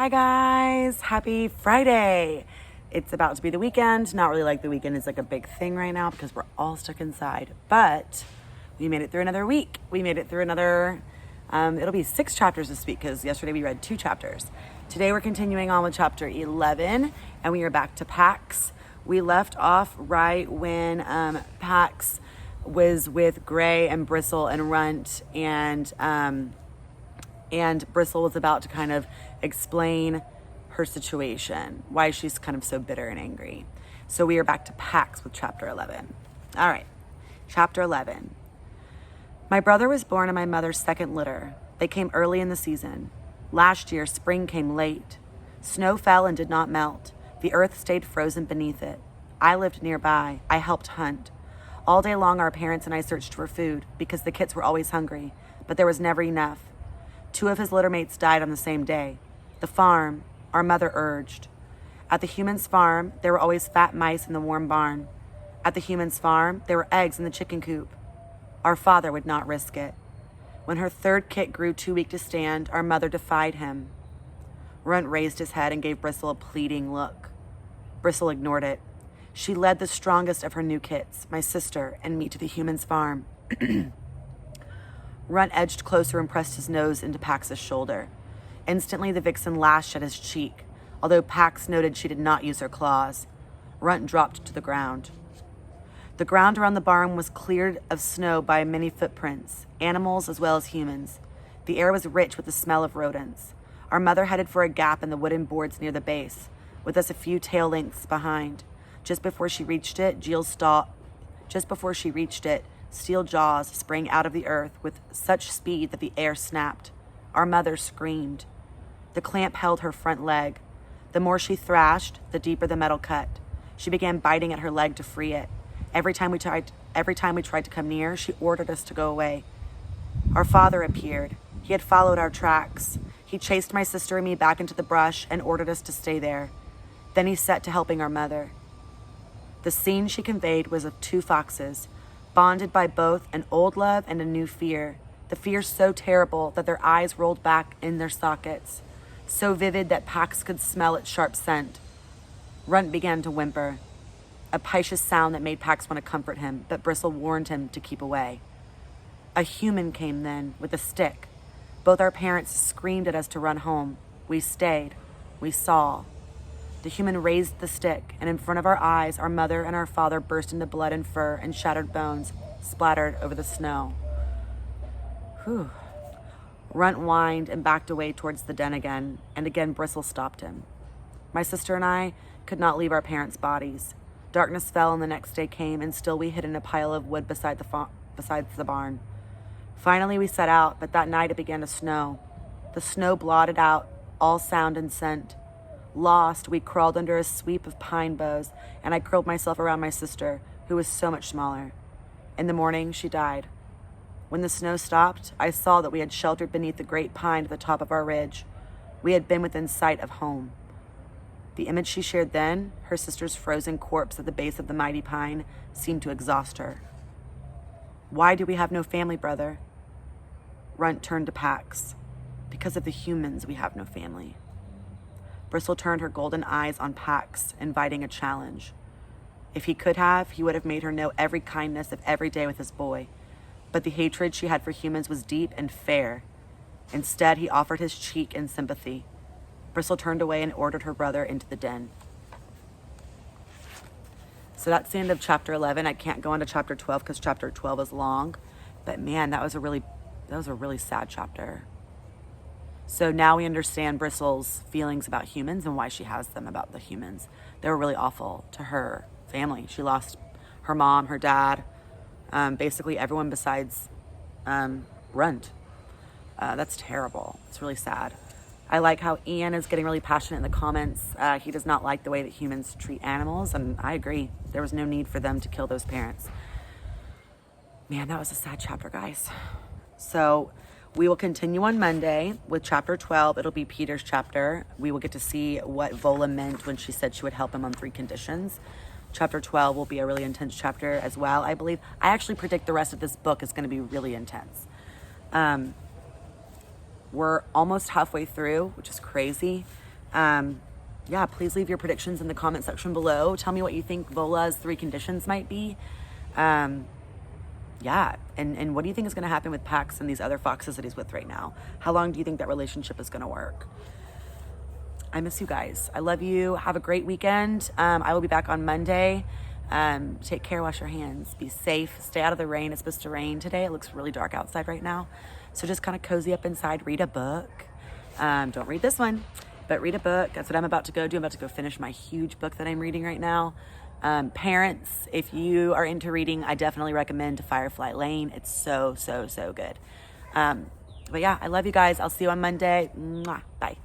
Hi guys, happy Friday. It's about to be the weekend. Not really like the weekend is like a big thing right now because we're all stuck inside, but we made it through another week. We made it through another, it'll be 6 chapters this week because yesterday we read 2 chapters. Today we're continuing on with chapter 11 and we are back to Pax. We left off right when Pax was with Gray and Bristle and Runt and Bristle was about to kind of explain her situation, why she's kind of so bitter and angry. So we are back to Pax with chapter 11. All right, chapter 11. My brother was born in my mother's second litter. They came early in the season. Last year, spring came late. Snow fell and did not melt. The earth stayed frozen beneath it. I lived nearby. I helped hunt. All day long, our parents and I searched for food because the kits were always hungry, but there was never enough. 2 of his littermates died on the same day. The farm, our mother urged. At the human's farm, there were always fat mice in the warm barn. At the human's farm, there were eggs in the chicken coop. Our father would not risk it. When her 3rd kit grew too weak to stand, our mother defied him. Runt raised his head and gave Bristle a pleading look. Bristle ignored it. She led the strongest of her new kits, my sister, and me to the human's farm. Runt edged closer and pressed his nose into Pax's shoulder. Instantly, the vixen lashed at his cheek, although Pax noted she did not use her claws. Runt dropped to the ground. The ground around the barn was cleared of snow by many footprints, animals as well as humans. The air was rich with the smell of rodents. Our mother headed for a gap in the wooden boards near the base, with us a few tail lengths behind. Just before she reached it, steel jaws sprang out of the earth with such speed that the air snapped. Our mother screamed. The clamp held her front leg. The more she thrashed, the deeper the metal cut. She began biting at her leg to free it. Every time we tried to come near, she ordered us to go away. Our father appeared. He had followed our tracks. He chased my sister and me back into the brush and ordered us to stay there. Then he set to helping our mother. The scene she conveyed was of 2 foxes, bonded by both an old love and a new fear. The fear so terrible that their eyes rolled back in their sockets, so vivid that Pax could smell its sharp scent. Runt began to whimper, a piteous sound that made Pax want to comfort him, but Bristle warned him to keep away. A human came then, with a stick. Both our parents screamed at us to run home. We stayed. We saw. The human raised the stick, and in front of our eyes, our mother and our father burst into blood and fur and shattered bones splattered over the snow. Whew. Runt whined and backed away towards the den again, and again Bristle stopped him. My sister and I could not leave our parents' bodies. Darkness fell and the next day came, and still we hid in a pile of wood beside the barn. Finally we set out, but that night it began to snow. The snow blotted out all sound and scent. Lost, we crawled under a sweep of pine boughs, and I curled myself around my sister, who was so much smaller. In the morning, she died. When the snow stopped, I saw that we had sheltered beneath the great pine at the top of our ridge. We had been within sight of home. The image she shared then, her sister's frozen corpse at the base of the mighty pine, seemed to exhaust her. Why do we have no family, brother? Runt turned to Pax. Because of the humans, we have no family. Bristle turned her golden eyes on Pax, inviting a challenge. If he could have, he would have made her know every kindness of every day with his boy. But the hatred she had for humans was deep and fair. Instead, he offered his cheek in sympathy. Bristle turned away and ordered her brother into the den. So that's the end of chapter 11. I can't go on to chapter 12 because chapter 12 is long. But man, that was a really sad chapter. So now we understand Bristle's feelings about humans and why she has them about the humans. They were really awful to her family. She lost her mom, her dad, basically everyone besides Runt. That's terrible. It's really sad. I like how Ian is getting really passionate in the comments. He does not like the way that humans treat animals, and I agree. There was no need for them to kill those parents. Man, that was a sad chapter, guys. So we will continue on Monday with chapter 12. It'll be Peter's chapter. We will get to see what Vola meant when she said she would help him on 3 conditions. Chapter 12 will be a really intense chapter as well, I believe. I actually predict the rest of this book is going to be really intense. We're almost halfway through, which is crazy. Yeah, please leave your predictions in the comment section below. Tell me what you think Vola's 3 conditions might be. Yeah, and what do you think is going to happen with Pax and these other foxes that he's with right now? How long do you think that relationship is going to work? I miss you guys. I love you. Have a great weekend. I will be back on Monday. Take care, wash your hands, be safe, stay out of the rain. It's supposed to rain today. It looks really dark outside right now. So just kind of cozy up inside, read a book. Don't read this one, but read a book. That's what I'm about to go do. I'm about to go finish my huge book that I'm reading right now. Parents, if you are into reading, I definitely recommend Firefly Lane. It's so, so, so good. But yeah, I love you guys. I'll see you on Monday. Mwah. Bye.